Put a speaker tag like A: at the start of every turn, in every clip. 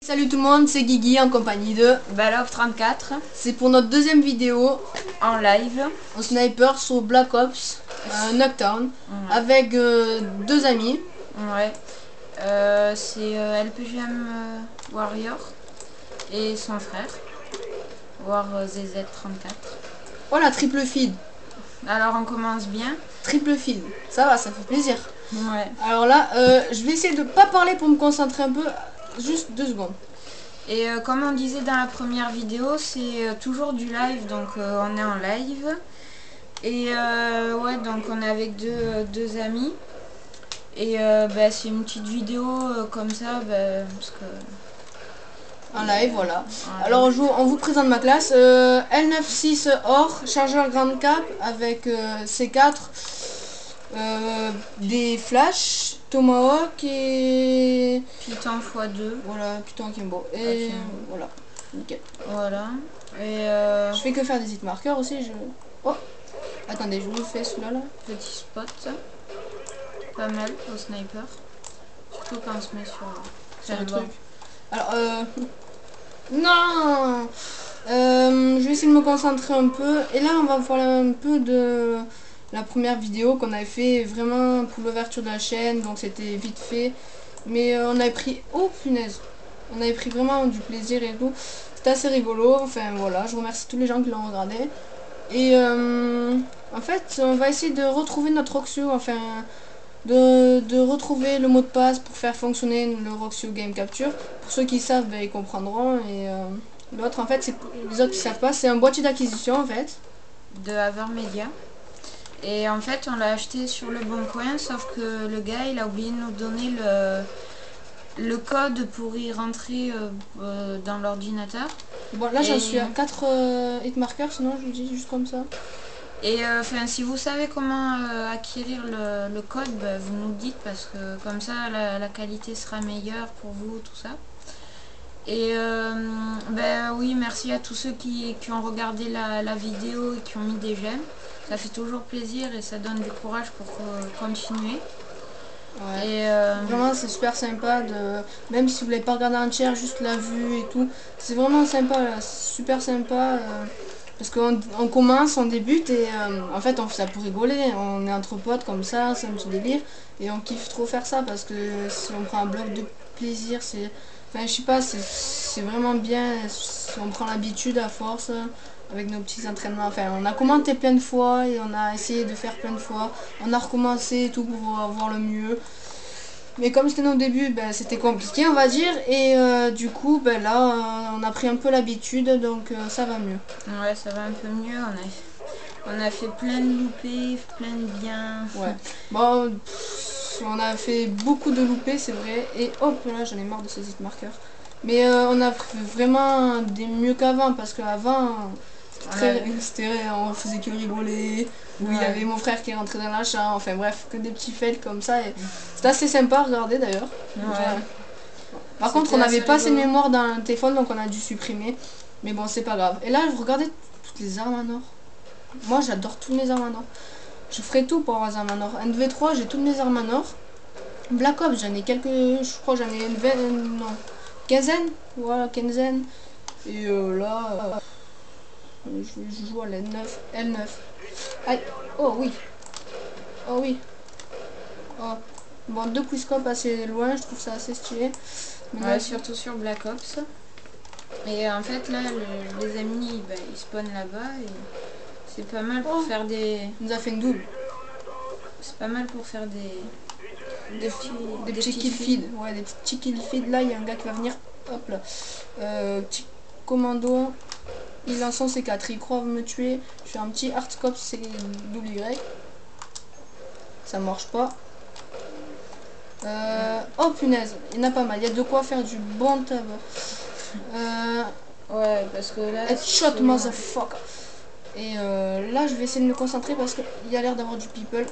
A: Salut tout le monde, c'est Guigui en compagnie de
B: Balov34
A: C'est pour notre deuxième vidéo
B: en live
A: en sniper sur Black Ops Nocturne avec deux amis.
B: Ouais. C'est LPGM Warrior et son frère War ZZ34.
A: Voilà, triple feed.
B: Alors on commence bien.
A: Triple feed, ça va, ça fait plaisir.
B: Ouais.
A: Alors là, je vais essayer de pas parler pour me concentrer un peu, juste 2 secondes.
B: Et comme on disait dans la première vidéo, c'est toujours du live, donc on est en live. Et ouais, donc on est avec deux amis. Et c'est une petite vidéo comme ça, parce que...
A: En live, voilà.
B: Ouais.
A: Alors on vous présente ma classe. L96 or, chargeur grande cap avec C4, des flashs, Tomahawk et...
B: Python x2.
A: Voilà, putain Kimbo. Et voilà, nickel.
B: Voilà. Et
A: Je fais que faire des hit markers aussi. Oh, attendez, je vous fais celui-là là.
B: petit spot. Pas mal au sniper. Surtout quand on se met sur
A: Le
B: le
A: truc.
B: banc.
A: Alors, non, je vais essayer de me concentrer un peu. Et là, on va voir un peu de la première vidéo qu'on avait fait vraiment pour l'ouverture de la chaîne. Donc, c'était vite fait. Mais on avait pris... Oh, punaise. On avait pris vraiment du plaisir et tout. C'était assez rigolo. Enfin, voilà. Je remercie tous les gens qui l'ont regardé. Et en fait, on va essayer de retrouver notre Roxio. Enfin... De retrouver le mot de passe pour faire fonctionner le Roxio Game Capture. Pour ceux qui savent, ils comprendront. Et l'autre, en fait, c'est les autres qui savent pas, c'est un boîtier d'acquisition en fait.
B: De Havermedia. Et en fait, on l'a acheté sur le bon coin, sauf que le gars, il a oublié de nous donner le code pour y rentrer dans l'ordinateur.
A: Bon, là, j'en suis à 4 hitmarkers, sinon je vous dis juste comme ça.
B: Et enfin, si vous savez comment acquérir le code, vous nous le dites parce que comme ça la qualité sera meilleure pour vous, tout ça. Et oui, merci à tous ceux qui ont regardé la vidéo et qui ont mis des j'aime. Ça fait toujours plaisir et ça donne du courage pour continuer.
A: Ouais.
B: Et
A: vraiment, c'est super sympa même si vous l'avez pas regardé entière, juste la vue et tout. C'est vraiment sympa, là, super sympa. Parce qu'on commence, on débute et en fait on fait ça pour rigoler, on est entre potes comme ça, c'est un petit délire et on kiffe trop faire ça parce que si on prend un bloc de plaisir, c'est... Enfin je sais pas, c'est vraiment bien, si on prend l'habitude à force avec nos petits entraînements. Enfin on a commenté plein de fois et on a essayé de faire plein de fois, on a recommencé et tout pour avoir le mieux. Mais comme c'était nos débuts, c'était compliqué on va dire et du coup là on a pris un peu l'habitude donc ça va mieux.
B: Ouais, ça va un peu mieux, on a fait plein de loupés, plein de biens.
A: Ouais, bon on a fait beaucoup de loupés c'est vrai et hop là j'en ai marre de ces hit markers. Mais on a fait vraiment des mieux qu'avant parce qu'avant on faisait que rigoler. Oui, il y avait mon frère qui est rentré dans la chambre, enfin bref, que des petits fails comme ça. Et c'était assez sympa à regarder d'ailleurs.
B: Ouais.
A: Par contre, on n'avait pas assez de mémoire dans le téléphone, donc on a dû supprimer. Mais bon, c'est pas grave. Et là, vous regardez toutes les armes en or. Moi, j'adore toutes les armes en or. Je ferai tout pour avoir les armes en or. NV3, j'ai toutes mes armes en or. Black Ops, j'en ai quelques. Je crois j'en ai une quinzaine. Voilà, quinzaine. Et là. Je joue à la L9. Aïe. Oh oui. Oh oui. Oh. Bon, 2 quickscopes assez loin, je trouve ça assez stylé.
B: Mais ouais, surtout sur Black Ops. Et en fait, là, les amis, ils spawnent là-bas et c'est pas mal pour faire des...
A: Il nous a fait une double.
B: C'est pas mal pour faire des
A: petits kill feed. Ouais, des petits kill feed. Là, il y a un gars qui va venir. Hop là. Petit commando. Il lance son C4, il croit me tuer. Je fais un petit hardscope, c'est double Y. Ça marche pas. Oh punaise, il y en a pas mal. Il y a de quoi faire du bon tabac.
B: Ouais, parce que là...
A: Headshot, motherfucker. Et là, je vais essayer de me concentrer parce qu'il y a l'air d'avoir du people.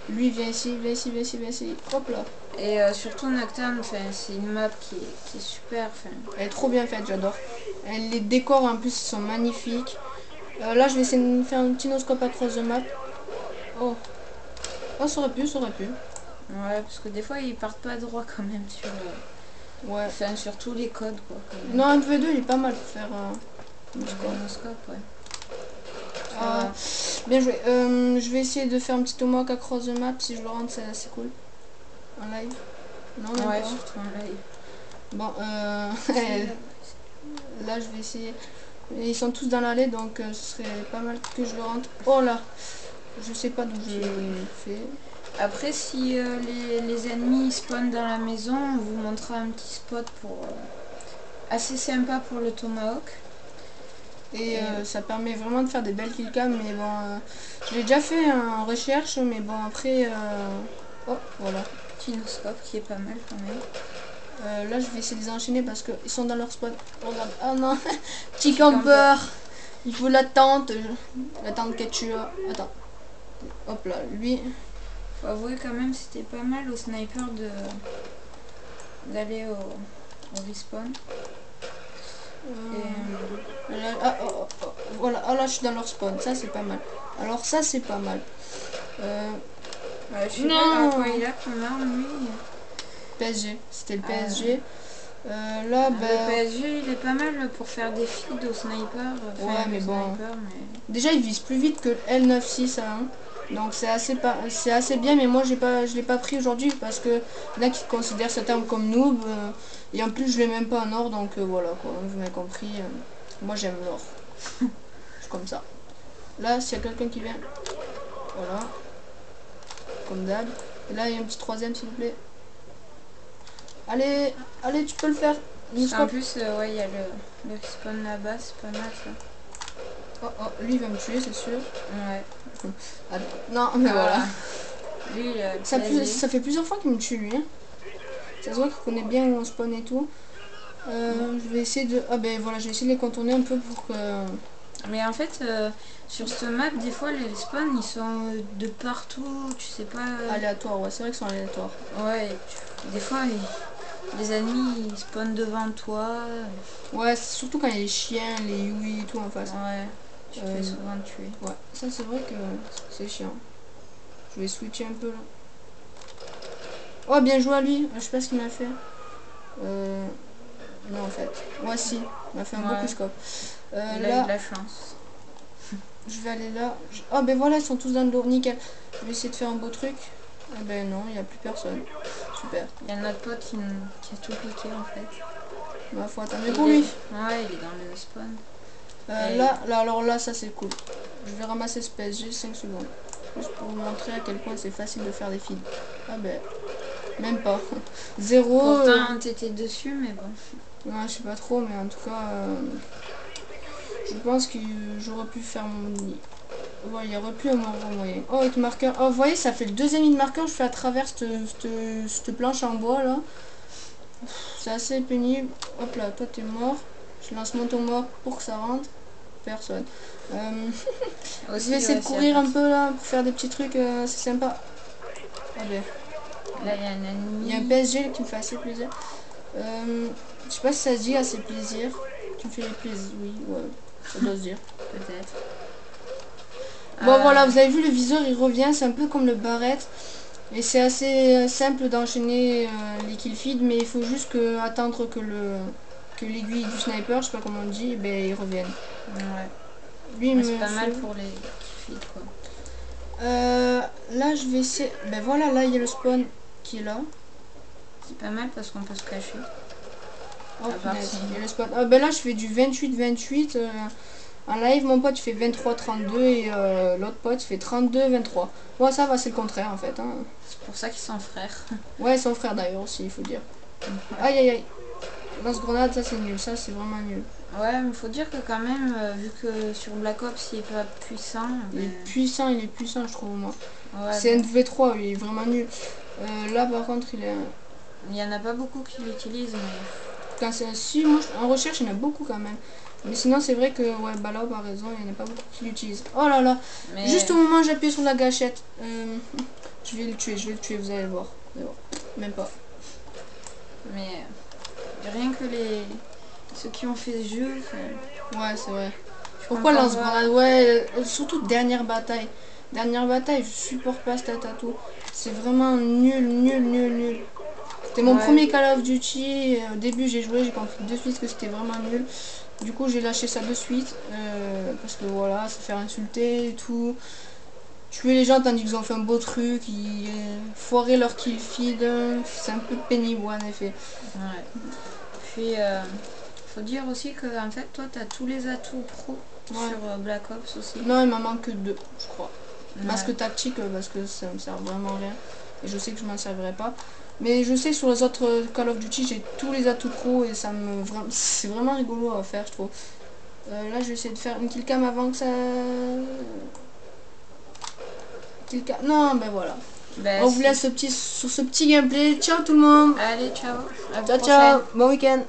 A: Lui, viens ici, viens ici, viens ici, viens ici. Hop là.
B: Et surtout Nocturne, c'est une map qui est super.
A: Elle est trop bien faite, j'adore. Les décors en plus sont magnifiques. Là, je vais essayer de faire un petit noscope across the map. Oh. Oh, ça aurait pu, ça aurait pu.
B: Ouais, parce que des fois, ils partent pas droit quand même sur...
A: Ouais.
B: Enfin, surtout les codes, quoi.
A: Non, un V2, il est pas mal pour faire
B: Le scope, ouais.
A: Ah, bien joué. Je vais essayer de faire un petit tomahawk across the map. Si je le rentre, c'est cool. En live. Non, même
B: Ouais,
A: pas.
B: surtout en live.
A: Bon, là, je vais essayer. Et ils sont tous dans l'allée, donc ce serait pas mal que je le rentre. Oh là, je sais pas d'où je fais.
B: Après, si les ennemis spawnent dans la maison, on vous montrera un petit spot pour assez sympa pour le tomahawk.
A: Et ça permet vraiment de faire des belles killcams, mais bon, je l'ai déjà fait en recherche, mais bon, après, oh, voilà.
B: Petit no-scope qui est pas mal quand même.
A: Là, je vais essayer de les enchaîner parce qu'ils sont dans leur spawn. Regarde, ah non, petit camper. Il faut la tente ketchup. Attends, hop là, lui.
B: Faut avouer quand même, c'était pas mal au sniper d'aller au respawn.
A: Là, voilà, ah là, je suis dans leur spawn, ça c'est pas mal. Alors ça c'est pas mal.
B: Je sais pas à quoi il a comme arme lui.
A: PSG, c'était le PSG. Là,
B: le PSG il est pas mal pour faire des feeds au sniper.
A: Ouais, mais bon. Déjà il vise plus vite que le L96 à 1. Donc c'est assez bien, mais moi je l'ai pas pris aujourd'hui parce que là qui considèrent cette arme comme noob. Et en plus je l'ai même pas en or, donc voilà quoi, vous m'avez compris. Moi j'aime l'or. Je suis comme ça. Là s'il y a quelqu'un qui vient. Voilà. Comme d'hab. Et là il y a un petit troisième s'il vous plaît. Allez, allez, tu peux le faire.
B: En plus, ouais, il y a le respawn là-bas, c'est pas mal ça.
A: Oh, oh, lui il va me tuer, c'est sûr.
B: Ouais.
A: Ah, non, mais voilà.
B: Lui,
A: ça fait plusieurs fois qu'il me tue, lui. Hein. Ça se voit qu'il connaît bien où on spawn et tout. Je vais essayer de... Ah ben voilà, je vais essayer de les contourner un peu pour que...
B: Mais en fait, sur cette map, des fois, les spawns, ils sont de partout, tu sais pas...
A: Aléatoire, ouais, c'est vrai qu'ils sont aléatoires.
B: Ouais, des fois, les ennemis, ils spawnent devant toi.
A: Ouais, surtout quand il y a les chiens, les Yui et tout en face.
B: Ouais, tu te fais souvent tuer.
A: Ouais, ça c'est vrai que c'est chiant. Je vais switcher un peu là. Oh, bien joué à lui. Je sais pas ce qu'il m'a fait. Non, en fait. Ouais, si. Il m'a fait un beau scope.
B: Il a eu de la chance.
A: Je vais aller là. Oh, ben voilà, ils sont tous dans le dos. Nickel. Je vais essayer de faire un beau truc. Ah ben non, il n'y a plus personne. Super.
B: Il y a notre pote qui a tout piqué en fait.
A: Bah, faut attendre pour lui.
B: Ouais, il est dans le spawn.
A: Alors là, ça c'est cool. Je vais ramasser ce PSG 5 secondes. Juste pour vous montrer à quel point c'est facile de faire des feeds. Ah ben, même pas. 0.
B: Pourtant, t'étais dessus, mais bon.
A: Ouais, je sais pas trop, mais en tout cas, je pense que j'aurais pu faire mon nid. Ouais, il y aurait plus un moyen. Oh, avec marqueur. Oh, vous voyez, ça fait le deuxième nid de marqueur. Je fais à travers cette planche en bois là. C'est assez pénible. Hop là, toi t'es mort. Je lance mon tomahawk pour que ça rentre. Personne. Je vais essayer de courir un peu là pour faire des petits trucs. C'est sympa. Ah ben.
B: Là, il y a un ennemi.
A: Il y a un PSG qui me fait assez plaisir. Je sais pas si ça se dit assez plaisir. Qui me fait plaisir. Oui, ouais. Ça doit se dire.
B: Peut-être.
A: Bon voilà, vous avez vu le viseur, il revient. C'est un peu comme le barrette. Et c'est assez simple d'enchaîner les kill feed, mais il faut juste attendre que l'aiguille du sniper, je sais pas comment on dit, ben il revienne.
B: Ouais.
A: Lui,
B: c'est pas mal pour les kill feed quoi.
A: Là je vais essayer. Ben voilà, là il y a le spawn qui est là.
B: C'est pas mal parce qu'on peut se cacher.
A: Oh punaise, il y a le spawn. Ah ben là je fais du 28-28. En live, mon pote fait 23-32 et l'autre pote fait 32-23. Moi ça va, c'est le contraire en fait. Hein.
B: C'est pour ça qu'ils sont frères.
A: Ouais, son frère d'ailleurs aussi, il faut dire. Aïe aïe aïe. Lance-grenade, ça c'est nul, ça c'est vraiment nul.
B: Ouais, mais faut dire que quand même, vu que sur Black Ops il est pas puissant.
A: Il est puissant je trouve moi.
B: Ouais,
A: c'est un V3, il est vraiment nul. Là par contre
B: il y en a pas beaucoup qui l'utilisent, mais...
A: Si, moi en recherche il y en a beaucoup quand même. Mais sinon c'est vrai que ouais, Balao a raison, il n'y en a pas beaucoup qui l'utilisent. Oh là là, juste au moment où j'appuie sur la gâchette. Je vais le tuer, vous allez le voir. Même pas.
B: Mais rien que ceux qui ont fait ce jeu.
A: Ouais, c'est vrai. Pourquoi lance-grenade? Ouais, surtout dernière bataille. Dernière bataille, je supporte pas ce tatatou. C'est vraiment nul. C'était mon
B: Ouais.
A: premier Call of Duty. Et au début, j'ai joué, j'ai compris de suite que c'était vraiment nul. Du coup, j'ai lâché ça de suite. Parce que voilà, se faire insulter et tout. Tuer les gens tandis qu'ils ont fait un beau truc. Foirer leur kill feed. C'est un peu pénible, en effet.
B: Ouais. Puis, faut dire aussi que en fait, toi, tu as tous les atouts pro
A: Ouais.
B: sur Black Ops aussi.
A: Non, il m'en manque que 2, je crois.
B: Ouais.
A: Masque tactique, parce que ça me sert vraiment à rien. Et je sais que je m'en servirai pas. Mais je sais que sur les autres Call of Duty, j'ai tous les atouts pro et c'est vraiment rigolo à faire, je trouve. Là, je vais essayer de faire une killcam avant que ça... Killcam... Non, ben voilà.
B: Ben,
A: On vous laisse sur ce petit gameplay. Ciao tout le monde.
B: Allez, ciao. À la
A: Ciao,
B: prochaine.
A: ciao. Bon week-end.